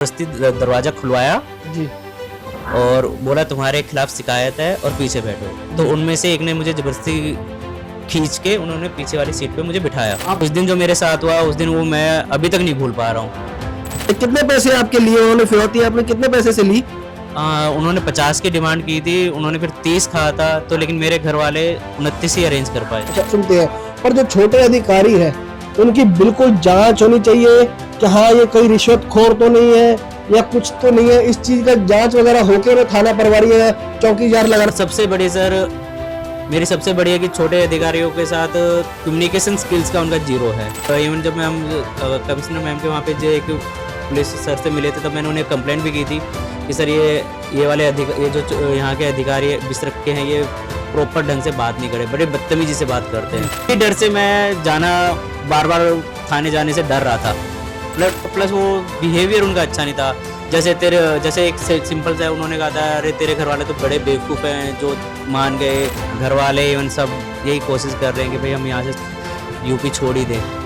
जबरदस्ती दरवाजा खुलवाया जी। और बोला तुम्हारे खिलाफ शिकायत है और पीछे बैठो। तो उनमें से एक ने मुझे जबरदस्ती खींच के उन्होंने पीछे वाली सीट पे मुझे बिठाया। उस दिन जो मेरे साथ हुआ उस दिन वो मैं अभी तक नहीं भूल पा रहा हूँ। कितने पैसे आपके लिए उन्होंने? फिरौती आपने कितने पैसे से ली? उन्होंने 50 की डिमांड की थी, उन्होंने फिर 30 कहा था, तो लेकिन मेरे घर वाले 29 ही अरेंज कर पाए। अच्छा, सुनते हैं। पर जो छोटे अधिकारी है उनकी बिल्कुल जांच होनी चाहिए कि हाँ ये कोई रिश्वतखोर तो नहीं है या कुछ तो नहीं है। इस चीज का जांच वगैरह होकर थाना प्रभारी या चौकीदार लगाना। सबसे बड़ी सर मेरी सबसे बड़ी है कि छोटे अधिकारियों के साथ कम्युनिकेशन स्किल्स का उनका जीरो है। तो इवन जब हम कमिश्नर मैम के वहाँ पे जो एक पुलिस सर से मिले थे तब मैंने उन्हें कंप्लेंट भी की थी कि सर ये वाले ये जो यहाँ के अधिकारी बिस्तर के हैं ये प्रॉपर ढंग से बात नहीं करे, बड़े बदतमीजी से बात करते हैं। इसी डर से मैं बार बार थाने जाने से डर रहा था। प्लस वो बिहेवियर उनका अच्छा नहीं था। जैसे एक सिंपल सा उन्होंने कहा था, अरे तेरे घर वाले तो बड़े बेवकूफ़ हैं जो मान गए। घर वाले इवन सब यही कोशिश कर रहे हैं कि भाई हम यहाँ से यूपी छोड़ ही दें।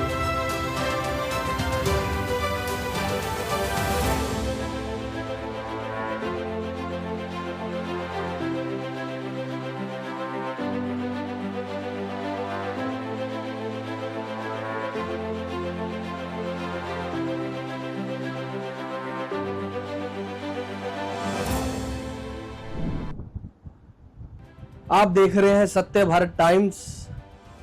आप देख रहे हैं सत्य भारत टाइम्स।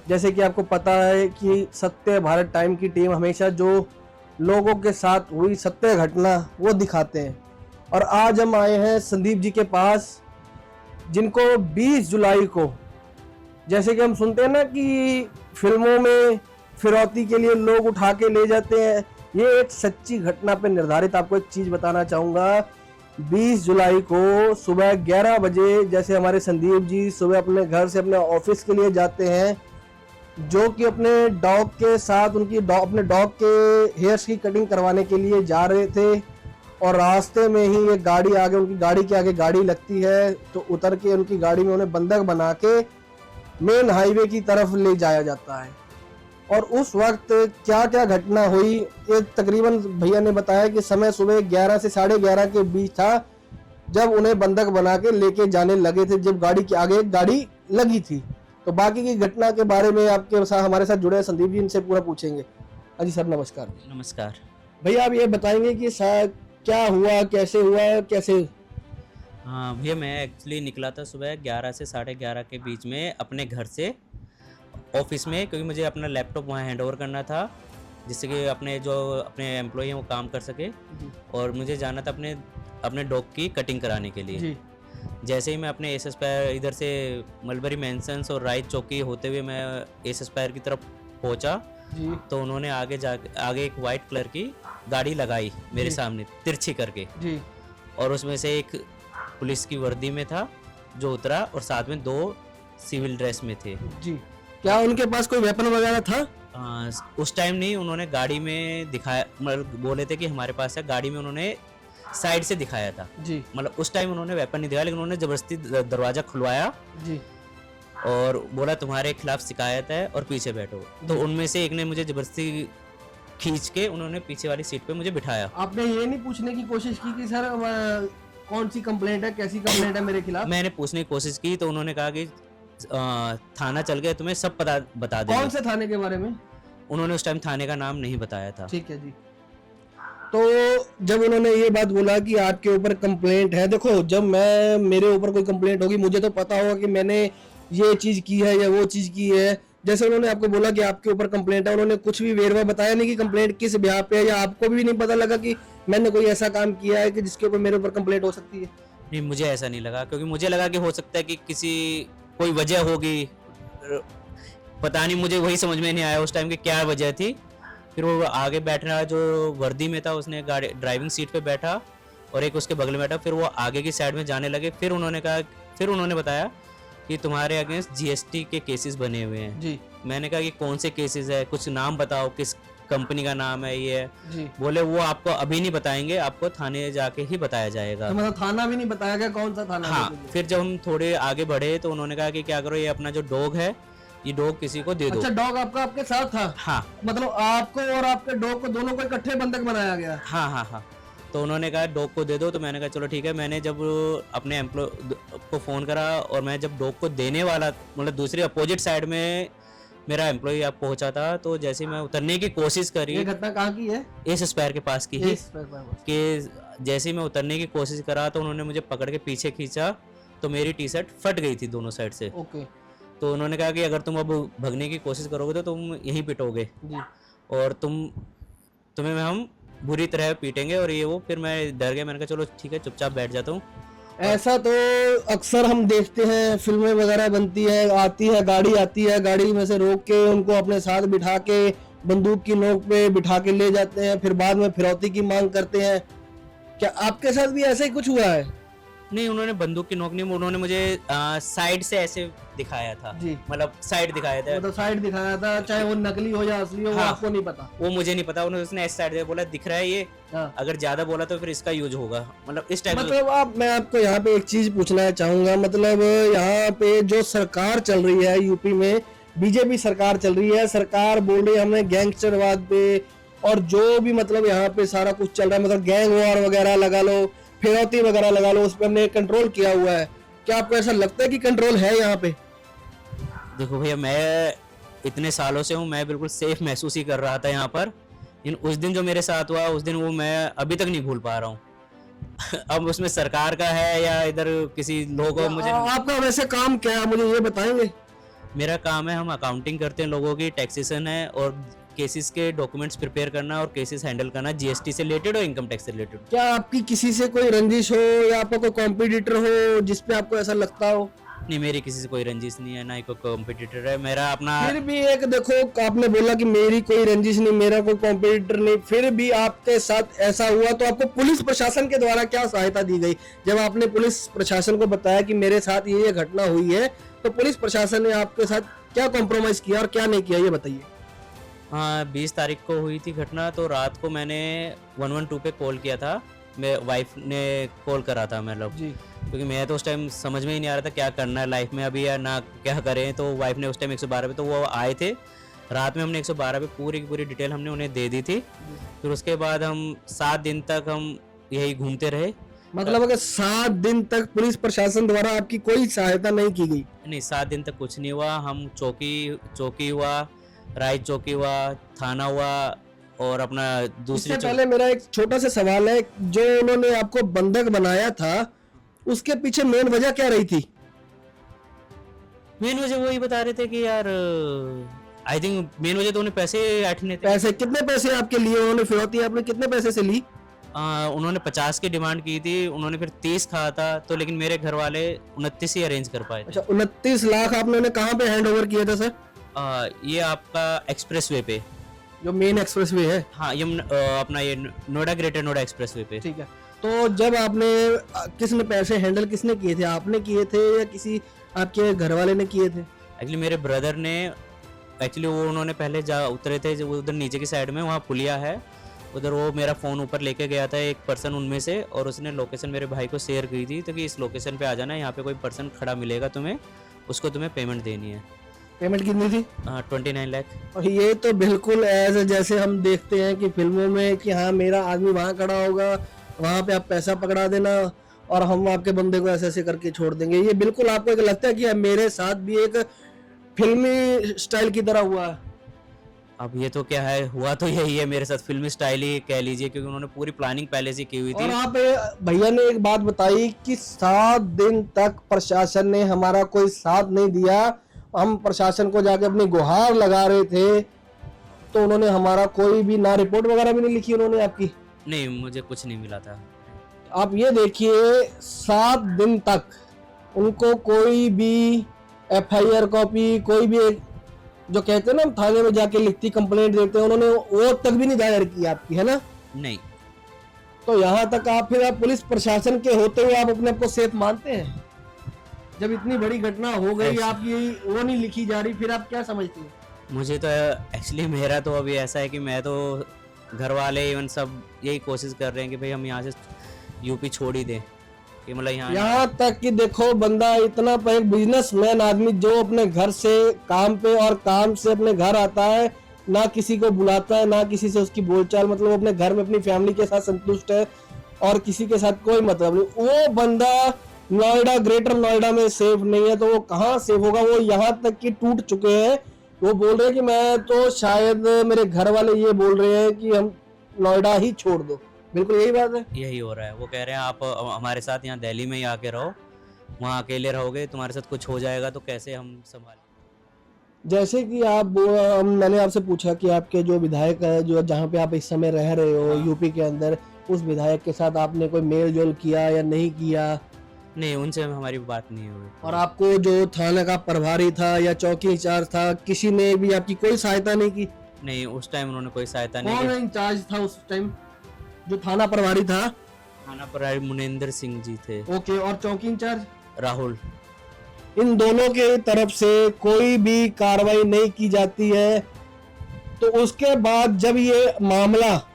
जैसे कि आपको पता है कि सत्य भारत टाइम की टीम हमेशा जो लोगों के साथ हुई सत्य घटना वो दिखाते हैं। और आज हम आए हैं संदीप जी के पास, जिनको 20 जुलाई को, जैसे कि हम सुनते हैं ना कि फिल्मों में फिरौती के लिए लोग उठा के ले जाते हैं, ये एक सच्ची घटना पे निर्धारित आपको एक चीज़ बताना चाहूँगा। 20 जुलाई को सुबह 11 बजे जैसे हमारे संदीप जी सुबह अपने घर से अपने ऑफिस के लिए जाते हैं, जो कि अपने डॉग के साथ अपने डॉग के हेयर्स की कटिंग करवाने के लिए जा रहे थे। और रास्ते में ही ये गाड़ी आगे, उनकी गाड़ी के आगे गाड़ी लगती है, तो उतर के उनकी गाड़ी में उन्हें बंधक बना के मेन हाईवे की तरफ ले जाया जाता है। और उस वक्त क्या क्या घटना हुई, ये तकरीबन भैया ने बताया कि समय सुबह 11 से 11:30 के बीच था जब उन्हें बंधक बना के लेके जाने लगे थे, जब गाड़ी के आगे एक गाड़ी लगी थी। तो बाकी की घटना के बारे में आपके साथ हमारे साथ जुड़े संदीप जी, इनसे पूरा पूछेंगे। जी सर नमस्कार। नमस्कार भैया, आप ये बताएंगे कि क्या हुआ, कैसे हुआ, कैसे? हाँ भैया, मैं एक्चुअली निकला था सुबह 11 से 11:30 के बीच में अपने घर से ऑफिस में, क्योंकि मुझे अपना लैपटॉप वहाँ हैंड ओवर करना था जिससे कि अपने एम्प्लॉई हैं वो काम कर सके। और मुझे जाना था अपने डॉग की कटिंग कराने के लिए जी। जैसे ही मैं अपने एस एस्पायर इधर से मलबरी मैंसन्स और राइट चौकी होते हुए मैं एस एस्पायर की तरफ पहुँचा जी। तो उन्होंने आगे एक वाइट कलर की गाड़ी लगाई मेरे सामने तिरछी करके जी। और उसमें से एक पुलिस की वर्दी में था जो उतरा और साथ में 2 सिविल ड्रेस में थे। जी। क्या उनके पास कोई वेपन वगैरह था? उस टाइम नहीं, उन्होंने गाड़ी में दिखाया, मतलब बोले थे कि हमारे पास है, गाड़ी में उन्होंने साइड से दिखाया था जी। मतलब उस टाइम उन्होंने वेपन नहीं दिखाया, लेकिन उन्होंने जबरदस्ती दरवाजा खुलवाया जी। और बोला तुम्हारे खिलाफ शिकायत है और पीछे बैठो। तो उनमें से एक ने मुझे जबरदस्ती खींच के उन्होंने पीछे वाली सीट पे मुझे बिठाया। आपने ये नहीं पूछने की कोशिश की कि सर कौन सी कंप्लेंट है, कैसी कंप्लेंट है मेरे खिलाफ? मैंने पूछने की कोशिश की तो उन्होंने कहा कि थाना चल गए, तुम्हें सब बता देंगे। कौन से थाने के बारे में? उन्होंने उस टाइम थाने का नाम नहीं बताया था। ठीक है जी। तो जब उन्होंने ये बात बोला कि आपके ऊपर कंप्लेंट है, देखो जब मेरे ऊपर कोई कंप्लेंट होगी मुझे तो पता होगा कि मैंने ये चीज़ की है या वो चीज़ की है। जैसे उन्होंने आपको बोला कि आपके ऊपर कंप्लेंट है, उन्होंने कुछ भी वेरवा बताया नहीं कि कंप्लेंट किस ब्याह पे है, या आपको भी नहीं पता लगा कि मैंने कोई ऐसा काम किया है कि जिसके ऊपर मेरे ऊपर कंप्लेंट हो सकती है? नहीं, मुझे ऐसा नहीं लगा, क्योंकि मुझे लगा कि हो सकता है कि कोई वजह होगी, पता नहीं, मुझे वही समझ में नहीं आया उस टाइम की क्या वजह थी। फिर वो आगे बैठना जो वर्दी में था उसने ड्राइविंग सीट पे बैठा और एक उसके बगल में बैठा, फिर वो आगे की साइड में जाने लगे। फिर उन्होंने बताया कि तुम्हारे अगेंस्ट जीएसटी के केसेस बने हुए हैं। जी। मैंने कहा कि कौन से केसेस है, कुछ नाम बताओ, किस कंपनी का नाम है ये? जी। बोले वो आपको अभी नहीं बताएंगे, आपको थाने जाके ही बताया जाएगा। तो मतलब थाना भी नहीं बताया गया, कौन सा थाना? हाँ, फिर जब हम थोड़े आगे बढ़े तो उन्होंने कहा कि क्या करो, ये अपना जो डॉग है ये डॉग किसी को दे दो। अच्छा, डॉग आपके साथ था? हाँ। मतलब आपको और आपके डॉग को दोनों को इकट्ठे बंधक बनाया गया? हाँ हाँ हाँ। तो उन्होंने कहा डॉग को दे दो, तो मैंने कहा चलो ठीक है। मैंने जब अपने एम्प्लॉय को फ़ोन करा और मैं जब डॉग को देने वाला, मतलब दूसरी अपोजिट साइड में मेरा एम्प्लॉय आप पहुंचा था, तो जैसे मैं उतरने की कोशिश करी, ये घटना कहाँ की है? एस स्क्वायर के पास की ही, इस पर- कि जैसे ही मैं उतरने की कोशिश करा तो उन्होंने मुझे पकड़ के पीछे खींचा, तो मेरी टी शर्ट फट गई थी दोनों साइड से। ओके तो उन्होंने कहा कि अगर तुम अब भगने की कोशिश करोगे तो तुम यहीं पिटोगे जी। और तुम्हें हम बुरी तरह पीटेंगे और ये वो। फिर मैं डर गया, मैंने कहा चलो ठीक है, चुपचाप बैठ जाता हूँ। ऐसा तो अक्सर हम देखते हैं, फिल्में वगैरह बनती है, आती है गाड़ी में से रोक के उनको अपने साथ बिठा के बंदूक की नोक पे बिठा के ले जाते हैं, फिर बाद में फिरौती की मांग करते हैं। क्या आपके साथ भी ऐसा ही कुछ हुआ है? नहीं, उन्होंने बंदूक की नोक नहीं, उन्होंने मुझे साइड से ऐसे दिखाया था जी। मतलब साइड दिखाया था। मतलब साइड दिखाया था, चाहे वो नकली हो या असली हो, वो हाँ। आपको नहीं पता। वो मुझे नहीं पता, उसने ऐसे साइड बोला दिख रहा है ये, हाँ। अगर ज्यादा बोला तो फिर इसका यूज होगा, मतलब इस टाइप। मतलब मैं आपको यहाँ पे एक चीज पूछना चाहूंगा, मतलब यहाँ पे जो सरकार चल रही है यूपी में, बीजेपी सरकार चल रही है, सरकार बोल रही है हमने गैंगस्टरवाद पे और जो भी मतलब यहाँ पे सारा कुछ चल रहा है, मतलब गैंग वॉर वगैरह लगा लो, फिरौती वगैरह लगा लो, उस पर हमने कंट्रोल किया हुआ है। क्या आपको ऐसा लगता है कि कंट्रोल है यहाँ पे? देखो भैया, मैं इतने सालों से हूँ, मैं बिल्कुल सेफ महसूस ही कर रहा था यहाँ पर। उस दिन जो मेरे साथ हुआ, उस दिन वो मैं अभी तक नहीं भूल पा रहा हूँ। अब उसमें सरकार का है या इधर किसी लोगों, मुझे आपका वैसे काम क्या है, मुझे ये बताएंगे? मेरा काम है, हम अकाउंटिंग करते हैं लोगों की, टैक्सेशन है और केसेस के डॉक्यूमेंट्स प्रिपेयर करना और केसेस हैंडल करना, जीएसटी से रिलेटेड और इनकम टैक्स से रिलेटेड। क्या आपकी किसी से कोई रंजिश हो या आपका कोई कॉम्पिटिटर हो जिसपे आपको ऐसा लगता हो? नहीं, मेरी किसी से कोई रंजिश नहीं है, ना ही कोई कॉम्पिटिटर है, मेरा अपना। फिर भी एक देखो, आपने बोला कि मेरी कोई रंजिश नहीं, मेरा कोई कॉम्पिटिटर नहीं, फिर भी आपके साथ ऐसा हुआ, तो आपको पुलिस प्रशासन के द्वारा क्या सहायता दी गई? जब आपने पुलिस प्रशासन को बताया कि मेरे साथ ये घटना हुई है, तो पुलिस प्रशासन ने आपके साथ क्या कॉम्प्रोमाइज किया और क्या नहीं किया, ये बताइए। हाँ, 20 तारीख को हुई थी घटना, तो रात को मैंने 112 पे कॉल किया था, मेरे वाइफ ने कॉल करा था, मतलब जी। क्योंकि मैं तो उस टाइम समझ में ही नहीं आ रहा था क्या करना है लाइफ में अभी या ना क्या करें। तो वाइफ ने उस टाइम 112 पे, तो वो आए थे रात में, हमने 112 पे पूरी की पूरी डिटेल हमने उन्हें दे दी थी। फिर उसके बाद हम 7 दिन तक हम यही घूमते रहे। मतलब अगर 7 दिन तक पुलिस प्रशासन द्वारा आपकी कोई सहायता नहीं की गई? नहीं, 7 दिन तक कुछ नहीं हुआ। हम चौकी हुआ, राय चौकी हुआ, थाना हुआ और अपना दूसरी इससे पहले मेरा एक छोटा सा सवाल है, जो उन्होंने आपको बंधक बनाया था उसके पीछे मेन वजह क्या रही थी? मेन वजह वही बता रहे थे कि यार आई थिंक मेन वजह तो उन्हें पैसे ऐंठने थे। पैसे? कितने पैसे आपके लिए उन्होंने? फिरौती आपने कितने पैसे से ली? उन्होंने 50 की डिमांड की थी, उन्होंने फिर 30 कहा था, तो लेकिन मेरे घर वाले 29 ही अरेंज कर पाए थे। अच्छा, 29 लाख आपने उन्हें कहाँ पे हैंड ओवर किया था सर? ये आपका एक्सप्रेस वे पे, जो मेन एक्सप्रेस वे है। हाँ ये अपना ये Noida greater Noida express way पे। ठीक है, तो जब आपने किसने पैसे हैंडल किसने किए थे, आपने किए थे या किसी आपके घर वाले ने किए थे? एक्चुअली मेरे ब्रदर ने, एक्चुअली वो उन्होंने पहले जा उतरे थे जो उधर नीचे की साइड में, वहाँ पुलिया है उधर, वो मेरा फ़ोन ऊपर लेके गया था एक पर्सन उनमें से, और उसने लोकेशन मेरे भाई को शेयर की थी, तो कि इस लोकेशन पे आ जाना, यहाँ पे कोई पर्सन खड़ा मिलेगा तुम्हें, उसको तुम्हें पेमेंट देनी है। पेमेंट कितनी थी? 29 लाख। और ये तो बिल्कुल ऐसे जैसे हम देखते हैं कि फिल्मों में कि हाँ मेरा आदमी वहाँ खड़ा होगा, वहाँ पे आप पैसा पकड़ा देना और हम आपके बंदे को ऐसे ऐसे करके छोड़ देंगे। ये बिल्कुल आपको एक लगता है कि मेरे साथ भी एक फिल्मी स्टाइल की तरह हुआ है? अब ये तो क्या है, हुआ तो यही है मेरे साथ, फिल्मी स्टाइल ही कह लीजिए, क्योंकि उन्होंने पूरी प्लानिंग पहले से की हुई थी। और आप भैया ने एक बात बताई कि 7 दिन तक प्रशासन ने हमारा कोई साथ नहीं दिया, हम प्रशासन को जाके अपनी गुहार लगा रहे थे, तो उन्होंने हमारा कोई भी ना रिपोर्ट वगैरह भी नहीं लिखी उन्होंने आपकी? नहीं, मुझे कुछ नहीं मिला था। आप ये देखिए, 7 दिन तक उनको कोई भी FIR कॉपी, कोई भी एक जो कहते हैं ना थाने में जाके लिखती कंप्लेंट देते हैं, उन्होंने वो तक भी नहीं दायर की आपकी, है ना? नहीं। तो यहाँ तक फिर आप पुलिस प्रशासन के होते हुए आप अपने आप को सेफ मानते हैं? जब इतनी बड़ी घटना हो गई, आपकी वो नहीं लिखी जा रही, फिर आप क्या समझते हैं? मुझे तो एक्चुअली मेरा तो अभी ऐसा है कि मैं तो, घर वाले इवन सब यही कोशिश कर रहे हैं कि भाई हम यहाँ से यूपी छोड़ ही दें, कि मतलब यहाँ तक कि देखो बंदा इतना एक बिजनेसमैन आदमी जो अपने घर से काम पे और काम से अपने घर आता है, ना किसी को बुलाता है, ना किसी से उसकी बोलचाल, मतलब अपने घर में अपनी फैमिली के साथ संतुष्ट है, और किसी के साथ कोई मतलब नहीं। वो बंदा नोएडा, ग्रेटर नोएडा में सेफ नहीं है, तो वो कहाँ सेफ होगा? वो यहाँ तक कि टूट चुके हैं। वो बोल रहे हैं कि मैं तो शायद, मेरे घर वाले ये बोल रहे हैं कि हम नोएडा ही छोड़ दो। बिल्कुल यही बात है। यही हो रहा है। वो कह रहे हैं आप हमारे साथ यहाँ दिल्ली में ही आके रहो, वहाँ अकेले रहोगे, तुम्हारे साथ कुछ हो जाएगा तो कैसे हम संभालें। जैसे कि मैंने आपसे पूछा कि आपके जो विधायक है, जो जहाँ पे आप इस समय रह रहे हो, हाँ। यूपी के अंदर, उस विधायक के साथ आपने कोई मेल जोल किया या नहीं किया? नहीं, उनसे हमारी बात नहीं हुई। और आपको जो थाने का प्रभारी था या चौकी इंचार्ज था, किसी ने भी आपकी कोई सहायता नहीं की? नहीं, उस टाइम उन्होंने कोई सहायता नहीं कौन की। इंचार्ज था उस टाइम, जो थाना प्रभारी था? थाना प्रभारी मुनेंद्र सिंह जी थे। ओके, और चौकी इंचार्ज? राहुल। इन दोनों के तरफ से कोई भी कार्रवाई नहीं की जाती है। तो उसके बाद जब ये मामला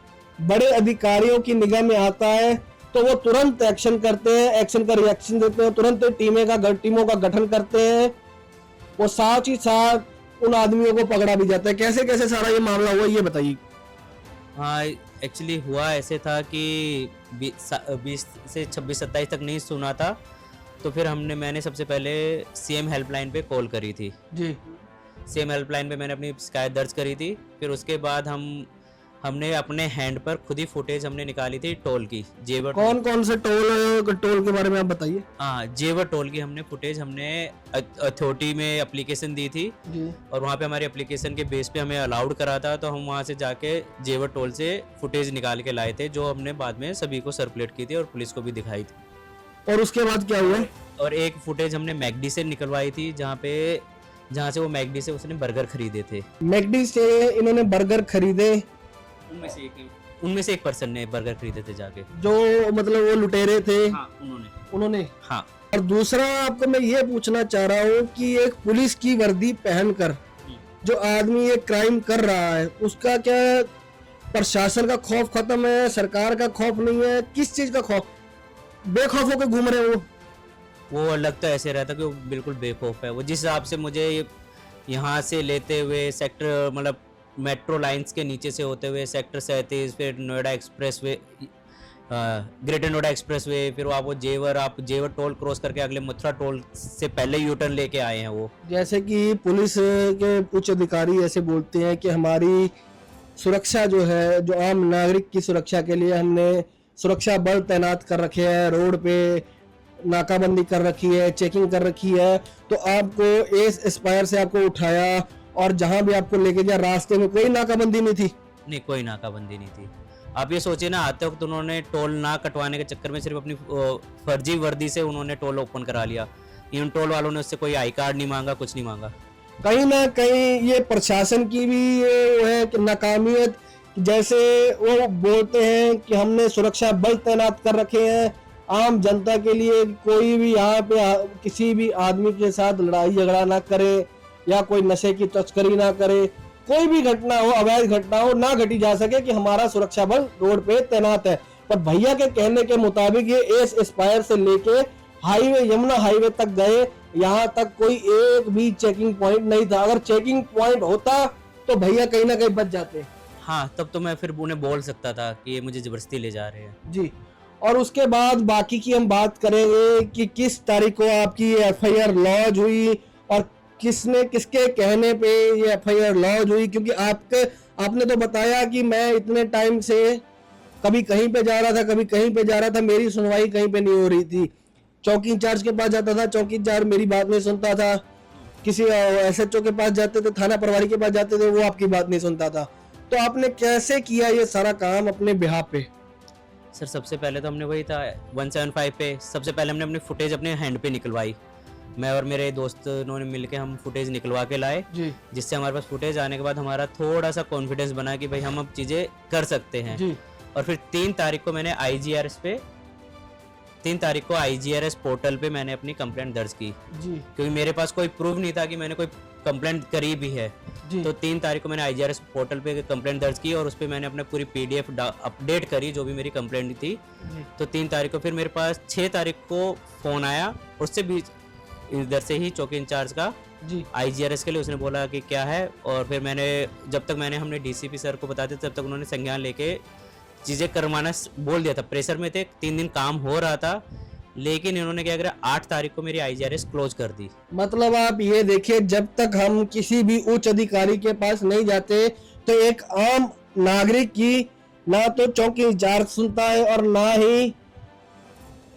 बड़े अधिकारियों की निगाह में आता है तो वो तुरंत एक्शन करते हैं, एक्शन का रिएक्शन देते हैं, तुरंत टीमों का गठन करते हैं। वो साथ ही साथ उन आदमियों को पकड़ा भी जाता है। कैसे कैसे सारा ये मामला हुआ, ये बताइए। हाँ, एक्चुअली हुआ ऐसे था कि 20 से 26-27 तक नहीं सुना था, तो फिर मैंने सबसे पहले सीएम हेल्पलाइन पे कॉल करी थी जी। सीएम हेल्पलाइन पे मैंने अपनी शिकायत दर्ज करी थी। फिर उसके बाद हमने अपने हैंड पर खुद ही फुटेज हमने निकाली थी टोल की, जेवर। कौन कौन से टोल के बारे में आप बताइए। हाँ, जेवर टोल की हमने फुटेज अथॉरिटी में एप्लीकेशन दी थी जी। और वहाँ पे हमारी एप्लीकेशन के बेस पे हमें अलाउड करा था, तो हम वहाँ से जाके जेवर टोल से फुटेज निकाल के लाए थे, जो हमने बाद में सभी को सर्कुलेट की थी और पुलिस को भी दिखाई थी। और उसके बाद क्या हुआ? और एक फुटेज हमने मैकडी से निकलवाई थी, जहाँ से वो मैकडी से उसने बर्गर खरीदे थे। मैकडी से इन्होंने बर्गर खरीदे? उनमें से एक पर्सन ने बर्गर खरीदे थे जाके, जो मतलब वो लुटेरे थे? हाँ, उन्होंने। हाँ। और दूसरा आपको मैं ये पूछना चाह रहा हूँ कि एक पुलिस की वर्दी पहनकर जो आदमी ये क्राइम कर रहा है, उसका क्या प्रशासन का खौफ खत्म है, सरकार का खौफ नहीं है? किस चीज का खौफ? बेखौफ होकर घूम रहे हैं वो लगता ऐसे रहता कि वो बिल्कुल बेखौफ है। वो जिस हिसाब से मुझे यहाँ से लेते हुए सेक्टर, मतलब मेट्रो लाइंस के नीचे से होते हुए सेक्टर 37, फिर Noida express way, greater Noida express way, फिर आप जेवर टोल क्रॉस करके अगले मथुरा टोल से पहले यू टर्न लेके आए हैं वो। जैसे कि पुलिस के उच्च अधिकारी ऐसे बोलते हैं कि हमारी सुरक्षा जो है, जो आम नागरिक की सुरक्षा के लिए हमने सुरक्षा बल तैनात कर रखे हैं, रोड पे नाकाबंदी कर रखी है, चेकिंग कर रखी है। तो आपको एस एस्पायर से आपको उठाया और जहां भी आपको लेके गया, रास्ते में कोई नाकाबंदी नहीं थी? नहीं, कोई नाकाबंदी नहीं थी। आप ये सोचिए ना, आते वक्त उन्होंने टोल ना कटवाने के चक्कर में सिर्फ अपनी फर्जी वर्दी से उन्होंने टोल ओपन करा लिया। इन टोल वालों ने उससे कोई आई कार्ड नहीं मांगा, कुछ नहीं मांगा। कहीं ना कहीं ये प्रशासन की भी ये वो है कि नाकामियत। जैसे वो बोलते हैं कि हमने सुरक्षा बल तैनात कर रखे हैं आम जनता के लिए, कोई भी यहाँ पे किसी भी आदमी के साथ लड़ाई झगड़ा ना करे या कोई नशे की तस्करी ना करे, कोई भी घटना हो, अवैध घटना हो, ना घटी जा सके, कि हमारा सुरक्षा बल रोड पे तैनात है। पर भैया के कहने के मुताबिक ये एस एस्पायर से लेके हाईवे, यमुना हाईवे तक गए, यहाँ तक कोई एक भी चेकिंग पॉइंट नहीं था। अगर चेकिंग पॉइंट होता तो भैया कहीं ना कहीं बच जाते। हाँ, तब तो मैं फिर उन्हें बोल सकता था कि ये मुझे जबरदस्ती ले जा रहे हैं। जी। और उसके बाद बाकी की हम बात करेंगे कि किस तारीख को आपकी एफआईआर लॉन्च हुई और किसने, किसके कहने पे ये एफआईआर लॉन्च हुई? क्योंकि आपने तो बताया कि मैं इतने टाइम से कभी कहीं पे जा रहा था, कभी कहीं पे जा रहा था, मेरी सुनवाई कहीं पे नहीं हो रही थी। चौकी इंचार्ज के पास जाता था, चौकी इंचार्ज मेरी बात नहीं सुनता था। किसी एसएचओ के पास जाते थे, थाना प्रभारी के पास जाते थे, वो आपकी बात नहीं सुनता था। तो आपने कैसे किया ये सारा काम अपने बिहाफ पे? सर, सबसे पहले तो हमने वही था 175 पे, सबसे पहले हमने अपनी फुटेज अपने हैंड पे निकलवाई। मैं और मेरे दोस्त उन्होंने मिलके हम फुटेज निकलवा के लाए, जिससे हमारे पास फुटेज आने के बाद हमारा थोड़ा सा कॉन्फिडेंस बना कि भाई हम अब चीज़ें कर सकते हैं। जी। और फिर 3 तारीख को मैंने आईजीआरएस पोर्टल पे मैंने अपनी कंप्लेंट दर्ज की, क्योंकि मेरे पास कोई प्रूफ नहीं था कि मैंने कोई कंप्लेंट करी भी है। तो 3 तारीख को मैंने आईजीआरएस पोर्टल पे कंप्लेंट दर्ज की और उस पर मैंने अपने पूरी पीडीएफ अपडेट करी, जो भी मेरी कंप्लेंट थी। तो 3 तारीख को फिर मेरे पास 6 तारीख को फ़ोन आया, उससे भी इधर से ही चौकी इंचार्ज का आईजीआरएस के लिए, उसने बोला कि क्या है। और फिर जब तक हमने डीसीपी सर को बताते तब तक उन्होंने संज्ञान लेके चीज़ें करवाना बोल दिया था। प्रेशर में थे, 3 दिन काम हो रहा था, लेकिन इन्होंने क्या करा, 8 तारीख को मेरी IGRS क्लोज कर दी। मतलब आप ये देखिए, जब तक हम किसी भी उच्च अधिकारी के पास नहीं जाते तो एक आम नागरिक की ना तो चौकी इंचार्ज सुनता है और ना ही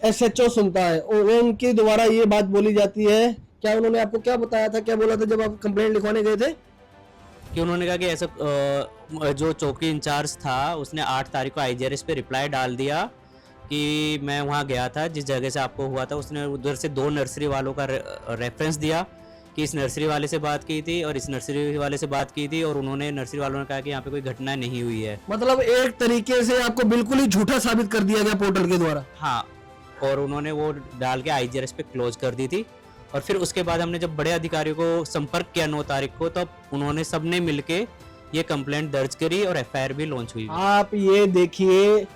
SHO सुनता है, और उनके द्वारा ये बात बोली जाती है। क्या उन्होंने आपको क्या बताया था, क्या बोला था जब आप कंप्लेंट लिखवाने गए थे? कि उन्होंने कहा कि ऐसा जो चौकी इंचार्ज था उसने 8 तारीख को IGRS पे रिप्लाई डाल दिया कि मैं वहाँ गया था जिस जगह से आपको हुआ था। उसने उधर से 2 नर्सरी वालों का रेफरेंस दिया कि इस नर्सरी वाले से बात की थी और इस नर्सरी वाले से बात की थी, और उन्होंने नर्सरी वालों ने कहा कि यहाँ पे कोई घटना नहीं हुई है। मतलब एक तरीके से आपको बिल्कुल ही झूठा साबित कर दिया गया पोर्टल के द्वारा। हाँ, और उन्होंने वो डाल के IGRS पे क्लोज कर दी थी। और फिर उसके बाद हमने जब बड़े अधिकारियों को संपर्क किया 9 तारीख को, तब उन्होंने सबने मिलके ये कंप्लेंट दर्ज करी और FIR भी लॉन्च हुई। आप ये देखिए,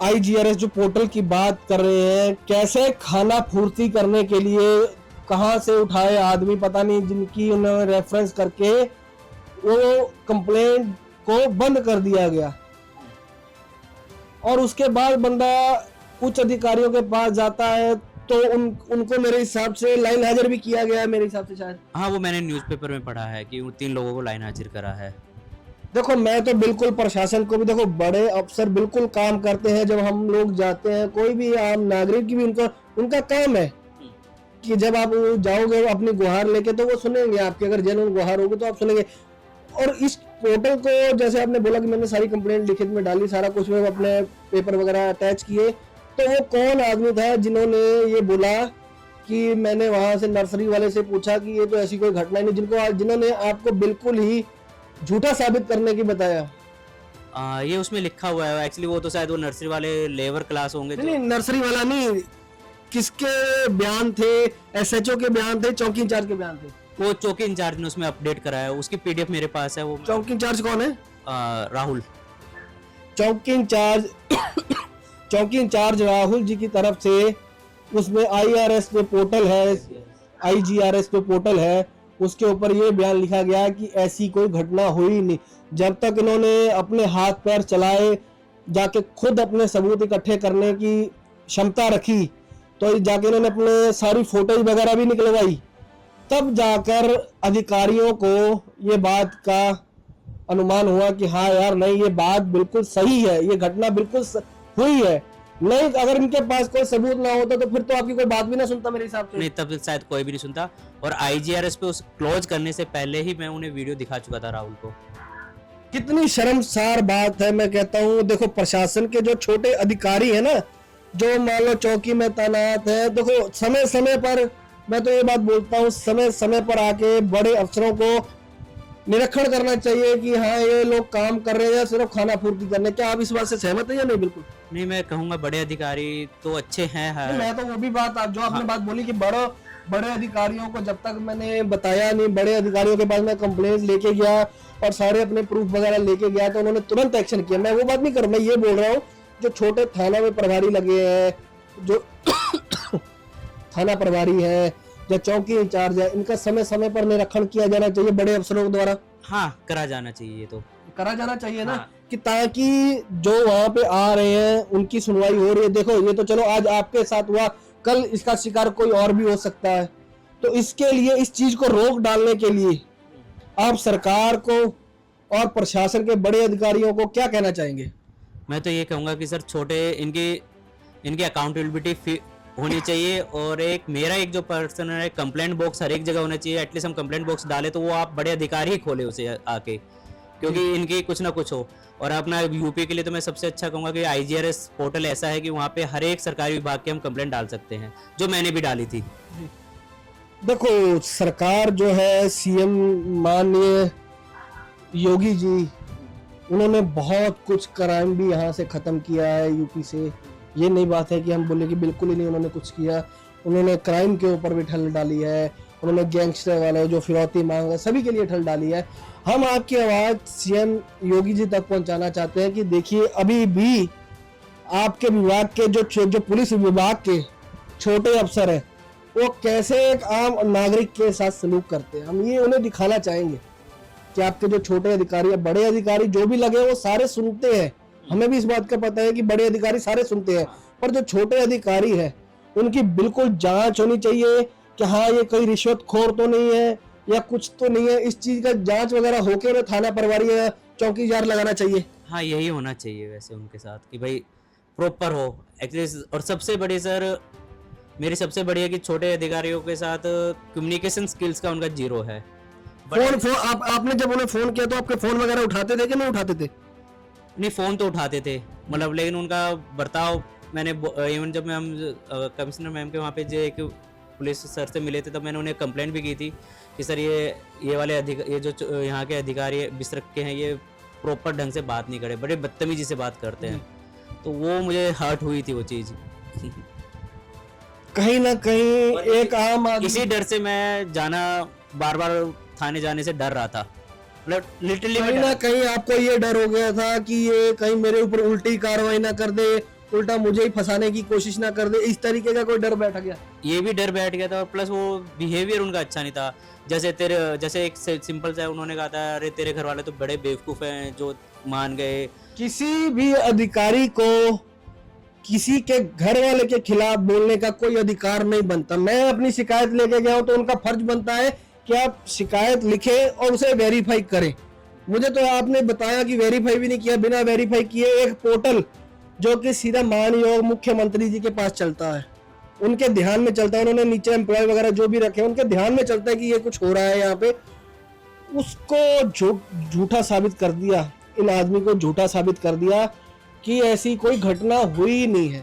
IGRS जो पोर्टल की बात कर रहे हैं, कैसे खाना पूर्ति करने के लिए कहां से उठाए आदमी पता नहीं, जिनकी उन्होंने रेफरेंस करके वो कंप्लेंट को बंद कर दिया गया, और उसके बाद बंदा उच्च अधिकारियों के पास जाता है तो उनको मेरे हिसाब से लाइन हाजिर भी किया गया है, मेरे हिसाब से शायद। हाँ, वो मैंने न्यूज़पेपर में पढ़ा है कि उन 3 लोगों को लाइन हाजिर करा है। देखो, मैं तो बिल्कुल प्रशासन को भी, देखो बड़े अफसर बिल्कुल काम करते हैं। जब हम लोग जाते हैं, कोई भी आम नागरिक की भी उनका काम है कि जब आप जाओगे अपनी गुहार लेके तो वो सुनेंगे आपकी, अगर जेन्युइन गुहार होगी तो आप सुनेंगे। और इस पोर्टल को, जैसे आपने बोला कि मैंने सारी कंप्लेंट लिखित में डाली, सारा कुछ में अपने पेपर वगैरह अटैच किए, तो वो कौन आदमी था जिन्होंने ये बोला कि मैंने वहां से नर्सरी वाले से पूछा कि ये तो ऐसी कोई घटना नहीं, जिन्होंने आपको बिल्कुल ही झूठा साबित करने की बताया? ये उसमें लिखा हुआ है एक्चुअली, वो तो शायद वो नर्सरी वाले लेबर क्लास होंगे। नहीं, नर्सरी वाला नहीं, किसके बयान थे? SHO के बयान थे, चौकी इंचार्ज के बयान थे? वो चौकी इंचार्ज ने उसमें अपडेट कराया, उसकी PDF मेरे पास है। वो चौकी इंचार्ज कौन है? राहुल। चौकी इंचार्ज राहुल जी की तरफ से उसमें IRS पे पोर्टल है, IGRS पे पोर्टल है, उसके ऊपर ये बयान लिखा गया कि ऐसी कोई घटना हुई नहीं। जब तक इन्होंने अपने हाथ पैर चलाए, जाके खुद अपने सबूत इकट्ठे करने की क्षमता रखी, तो जाके इन्होंने अपने सारी फोटोज वगैरह भी निकलवाई, तब जाकर अधिकारियों को ये बात का अनुमान हुआ कि हाँ यार, नहीं ये बात बिल्कुल सही है, ये घटना बिल्कुल हुई है। नहीं, अगर इनके पास कोई सबूत ना होता तो फिर तो आपकी कोई बात भी ना सुनता मेरे हिसाब से। नहीं, तब शायद कोई भी नहीं सुनता। और IGRS पे उस क्लोज करने से पहले ही मैं उन्हें वीडियो दिखा चुका था राहुल को। कितनी शर्मसार बात है, मैं कहता हूँ। देखो, प्रशासन के जो छोटे अधिकारी है ना, जो मान लो चौकी में तैनात है, देखो समय समय पर, मैं तो ये बात बोलता हूँ, समय समय पर आके बड़े अफसरों को निरीक्षण करना चाहिए कि हाँ ये लोग काम कर रहे हैं या सिर्फ खाना पूर्ति करने। क्या आप इस बात से सहमत है या नहीं? बिल्कुल नहीं, मैं कहूँगा बड़े अधिकारी तो अच्छे हैं। मैं तो वो भी बात, आप जो आपने बात बोली कि बड़े अधिकारियों को जब तक मैंने बताया नहीं, बड़े अधिकारियों के पास मैं कंप्लेंट लेके गया और सारे अपने प्रूफ वगैरह लेके गया तो उन्होंने तुरंत एक्शन किया। मैं वो बात नहीं कर रहा, मैं ये बोल रहा हूँ जो छोटे थाना में प्रभारी लगे हैं, जो थाना प्रभारी है या चौकी इंचार्ज है, इनका समय समय पर निरीक्षण किया जाना चाहिए बड़े अफसरों के द्वारा। हाँ, करा जाना चाहिए, ये तो करा जाना चाहिए ना। हाँ। कि ताकि जो वहां पे आ रहे हैं उनकी सुनवाई हो रही है। देखो, ये तो चलो आज आपके साथ हुआ, कल इसका शिकार कोई और भी हो सकता है। तो इसके लिए, इस चीज को रोक डालने के लिए आप सरकार को और प्रशासन के बड़े अधिकारियों को क्या कहना चाहेंगे? मैं तो ये कहूँगा कि सर, छोटे इनकी अकाउंटेबिलिटी होनी चाहिए। और मेरा एक जो पर्सन है, कंप्लेंट बॉक्स हर एक जगह होना चाहिए। एटलीस्ट हम कंप्लेंट बॉक्स डाले तो वो आप बड़े अधिकारी ही खोले उसे आके, क्योंकि इनकी कुछ ना कुछ हो। और अपना यूपी के लिए तो मैं सबसे अच्छा कहूँगा कि IGRS पोर्टल ऐसा है कि वहाँ पे हर एक सरकारी विभाग के हम कंप्लेंट डाल सकते हैं, जो मैंने भी डाली थी। देखो, सरकार जो है, CM माननीय योगी जी, उन्होंने बहुत कुछ क्राइम भी यहाँ से खत्म किया है यूपी से। ये नहीं बात है कि हम बोले कि बिल्कुल ही नहीं उन्होंने कुछ किया। उन्होंने क्राइम के ऊपर भी ठल डाली है, उन्होंने गैंगस्टर वाले जो फिरौती मांग है सभी के लिए ठल डाली है। हम आपकी आवाज़ CM योगी जी तक पहुंचाना चाहते हैं कि देखिए, अभी भी आपके विभाग के जो पुलिस विभाग के छोटे अफसर हैं, वो कैसे एक आम नागरिक के साथ सलूक करते हैं। हम ये उन्हें दिखाना चाहेंगे कि आपके जो छोटे अधिकारी या बड़े अधिकारी जो भी लगे, वो सारे सुनते हैं हमें भी इस बात का पता है कि बड़े अधिकारी सारे सुनते हैं, पर जो छोटे अधिकारी है उनकी बिल्कुल जांच होनी चाहिए कि हाँ ये कोई रिश्वतखोर तो नहीं है या कुछ तो नहीं है। इस चीज का जांच वगैरह होके उन्हें थाना प्रभारी या चौकीदार लगाना चाहिए। हाँ, यही होना चाहिए वैसे उनके साथ कि भाई प्रॉपर हो एक्चुअली। और सबसे बड़ी सर मेरी सबसे बड़ी है कि छोटे अधिकारियों के साथ कम्युनिकेशन स्किल्स का उनका जीरो है। फोन आपने जब उन्हें फोन किया तो आपके फोन वगैरह उठाते थे कि नहीं उठाते थे? नहीं, फ़ोन तो उठाते थे मतलब, लेकिन उनका बर्ताव मैंने इवन जब मैं हम कमिश्नर मैम के वहाँ पे जो एक पुलिस सर से मिले थे तब मैंने उन्हें कंप्लेंट भी की थी कि सर ये वाले ये जो यहाँ के अधिकारी बिस्तर के हैं ये प्रॉपर ढंग से बात नहीं करे, बड़े बदतमीजी से बात करते हैं। तो वो मुझे हर्ट हुई थी वो चीज़। कहीं ना कहीं एक आम आदमी इसी डर से मैं जाना बार बार थाने जाने से डर रहा था, मतलब लिटरली कहीं ना कहीं आपको ये डर हो गया था कि ये कहीं मेरे ऊपर उल्टी कार्रवाई ना कर दे, उल्टा मुझे ही फंसाने की कोशिश ना कर दे, इस तरीके का कोई डर बैठ गया? ये भी डर बैठ गया था और प्लस वो बिहेवियर उनका अच्छा नहीं था। जैसे एक सिंपल सा उन्होंने कहा था, अरे तेरे घर वाले तो बड़े बेवकूफ़ हैं जो मान गए। किसी भी अधिकारी को किसी के घर वाले के खिलाफ बोलने का कोई अधिकार नहीं बनता। मैं अपनी शिकायत लेके गया हूं तो उनका फर्ज बनता है कि आप शिकायत लिखें और उसे वेरीफाई करें। मुझे तो आपने बताया कि वेरीफाई भी नहीं किया, बिना वेरीफाई किए एक पोर्टल जो कि सीधा माननीय मुख्यमंत्री जी के पास चलता है, उनके ध्यान में चलता है, उन्होंने नीचे एम्प्लॉय वगैरह जो भी रखे उनके ध्यान में चलता है कि ये कुछ हो रहा है यहाँ पे, उसको झूठा साबित कर दिया, इन आदमी को झूठा साबित कर दिया कि ऐसी कोई घटना हुई नहीं है।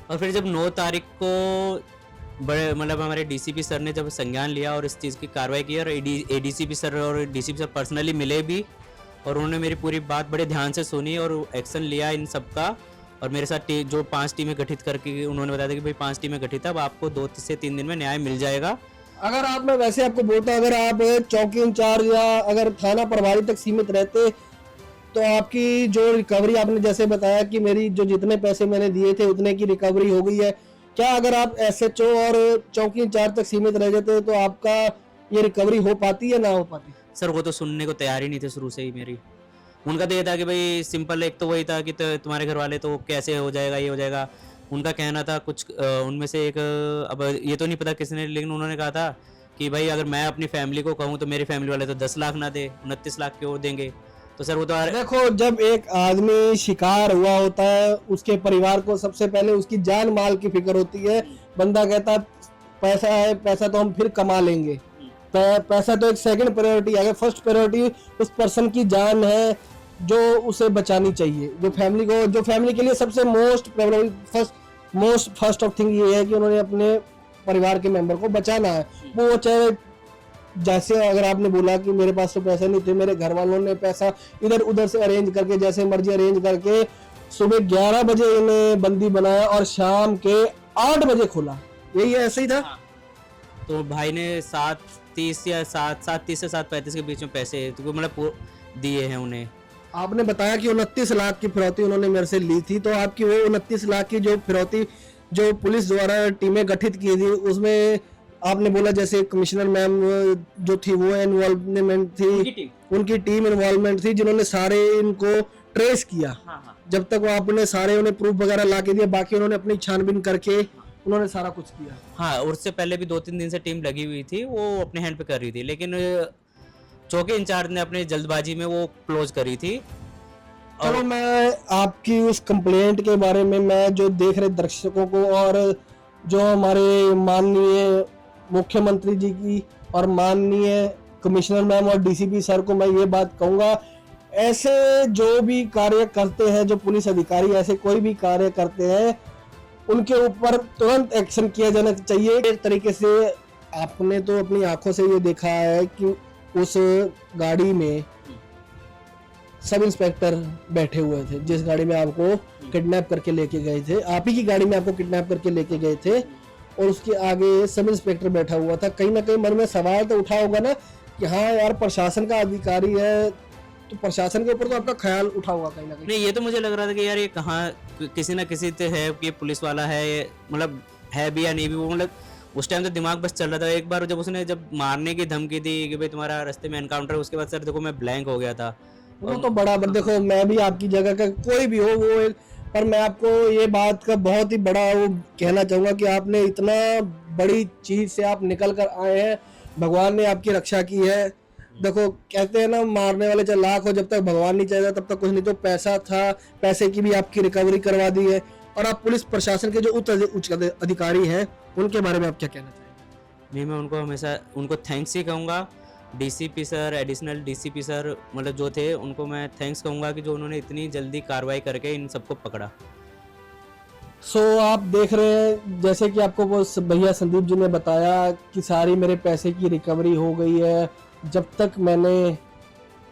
और फिर जब 9 तारीख को बड़े मतलब हमारे डीसीपी सर ने जब संज्ञान लिया और इस चीज़ की कार्रवाई की और एडीसीपी सर और डीसीपी सर पर्सनली मिले भी और उन्होंने मेरी पूरी बात बड़े ध्यान से सुनी और एक्शन लिया इन सब का। और मेरे साथ जो 5 टीमें गठित करके उन्होंने बताया था कि भाई 5 टीमें गठित है, अब आपको 2 से 3 दिन में न्याय मिल जाएगा। अगर आप, मैं वैसे आपको बोलता, अगर आप चौकी इंचार्ज या अगर थाना प्रभारी तक सीमित रहते तो आपकी जो रिकवरी, आपने जैसे बताया कि मेरी जो जितने पैसे मैंने दिए थे उतने की रिकवरी हो गई है, क्या अगर आप एसएचओ और चौकी इंचार्ज तक सीमित रह जाते तो आपका ये रिकवरी हो पाती या ना हो पाती? सर वो तो सुनने को तैयार ही नहीं थे शुरू से ही। मेरी उनका तो ये था कि भाई सिंपल, एक तो वही था कि तुम्हारे घर वाले तो कैसे हो जाएगा, ये हो जाएगा। उनका कहना था कुछ उनमें से एक, अब ये तो नहीं पता किसने, लेकिन उन्होंने कहा था कि भाई अगर मैं अपनी फैमिली को कहूँ तो मेरी फैमिली वाले तो 10 लाख ना दे, 29 लाख क्यों देंगे। तो सर वो तो देखो, जब एक आदमी शिकार हुआ होता है उसके परिवार को सबसे पहले उसकी जान माल की फिक्र होती है। बंदा कहता है पैसा है, पैसा तो हम फिर कमा लेंगे, पैसा तो एक सेकंड प्रायोरिटी है, फर्स्ट प्रायोरिटी उस पर्सन की जान है जो उसे बचानी चाहिए। जो फैमिली के लिए सबसे फर्स्ट ऑफ थिंग ये है कि उन्होंने अपने परिवार के मेंबर को बचाना है। वो चाहे जैसे, अगर आपने बोला कि मेरे पास तो पैसे नहीं थे, मेरे घर वालों ने पैसा इधर उधर से अरेंज करके जैसे मर्जी अरेंज करके सुबह 11 बजे इन्हें बंदी बनाया और शाम के 8 बजे खोला, यही ऐसे ही था। तो भाई ने 7:30 या 7:30 से 7:35 के बीच में पैसे तो मतलब दिए हैं उन्हें। आपने बताया कि 29 लाख की फिरौती उन्होंने मेरे से ली थी, तो आपकी वो 29 लाख की जो फिरौती जो पुलिस द्वारा टीमें गठित की थी उसमें आपने बोला जैसे कमिश्नर मैम जो थी वो इन्वॉल्वमेंट थी, उनकी टीम इन्वॉल्वमेंट थी जिन्होंने सारे इनको ट्रेस किया। जब तक वो आपने सारे उन्हें प्रूफ वगैरह ला के दिया, बाकी उन्होंने अपनी छानबीन करके उन्होंने सारा कुछ किया। हाँ, और उससे पहले भी 2-3 दिन से टीम लगी हुई थी, वो अपने हैंड पे कर रही थी, लेकिन चौकी इंचार्ज ने अपनी जल्दबाजी में वो क्लोज करी थी। चलो, मैं आपकी उस कंप्लेंट के बारे में, मैं जो देख रहे दर्शकों को और जो हमारे माननीय मुख्यमंत्री जी की और माननीय कमिश्नर मैम और डीसीपी सर को मैं ये बात कहूँगा, ऐसे जो भी कार्य करते हैं, जो पुलिस अधिकारी ऐसे कोई भी कार्य करते हैं, उनके ऊपर तुरंत एक्शन किया जाना चाहिए। एक तरीके से आपने तो अपनी आंखों से ये देखा है कि उस गाड़ी में सब इंस्पेक्टर बैठे हुए थे, जिस गाड़ी में आपको किडनैप करके लेके गए थे, आप ही की गाड़ी में आपको किडनैप करके लेके गए थे, और उसके आगे सब इंस्पेक्टर बैठा हुआ था। कहीं ना कहीं मन में सवाल तो उठा होगा ना कि हाँ यार, प्रशासन का अधिकारी है तो प्रशासन के ऊपर तो आपका ख्याल उठा होगा कहीं ना कहीं। नहीं, ये तो मुझे लग रहा था कि यार ये कहाँ किसी ना किसी से है कि पुलिस वाला है, मतलब है भी या नहीं भी, वो मतलब उस टाइम तो दिमाग बस चल रहा था। एक बार जब उसने मारने की धमकी दी कि भाई तुम्हारा रास्ते में एनकाउंटर, उसके बाद सर देखो मैं ब्लैंक हो गया था। वो तो बड़ा देखो, मैं भी आपकी जगह का कोई भी हो वो पर मैं आपको ये बात का बहुत ही बड़ा वो कहना चाहूंगा कि आपने इतना बड़ी चीज से आप निकल कर आए हैं, भगवान ने आपकी रक्षा की है। देखो कहते हैं ना, मारने वाले चाहे लाख हो, जब तक भगवान नहीं चाहेगा तब तक कुछ नहीं। तो पैसा था, पैसे की भी आपकी रिकवरी करवा दी है। और आप पुलिस प्रशासन के जो उच्च अधिकारी हैं उनके बारे में आप क्या कहना चाहेंगे? नहीं, मैं उनको हमेशा उनको थैंक्स ही कहूँगा। DCP sir, additional DCP sir मतलब जो थे, उनको मैं थैंक्स कहूँगा कि जो उन्होंने इतनी जल्दी कार्रवाई करके इन सबको पकड़ा। आप देख रहे हैं, जैसे कि आपको वो भैया संदीप जी ने बताया कि सारी मेरे पैसे की रिकवरी हो गई है। जब तक मैंने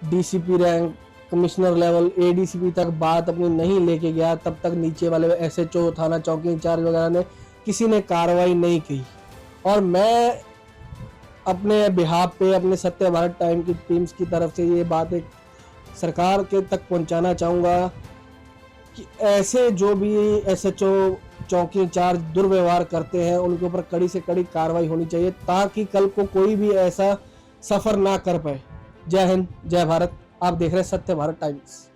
DCP rank, commissioner level, ADCP तक बात अपनी नहीं लेके गया, तब तक नीचे वाले एसएचओ, थाना चौकी इंचार्ज वगैरह ने किसी ने कार्रवाई नहीं की। और मैं अपने बिहाफ पे, अपने सत्य भारत टाइम की टीम्स की तरफ से ये बात एक सरकार के तक पहुंचाना चाहूँगा कि ऐसे जो भी एसएचओ, चौकी इंचार्ज दुर्व्यवहार करते हैं उनके ऊपर कड़ी से कड़ी कार्रवाई होनी चाहिए, ताकि कल को कोई भी ऐसा सफ़र ना कर पाए। जय हिंद, जय भारत। आप देख रहे हैं सत्य भारत टाइम्स।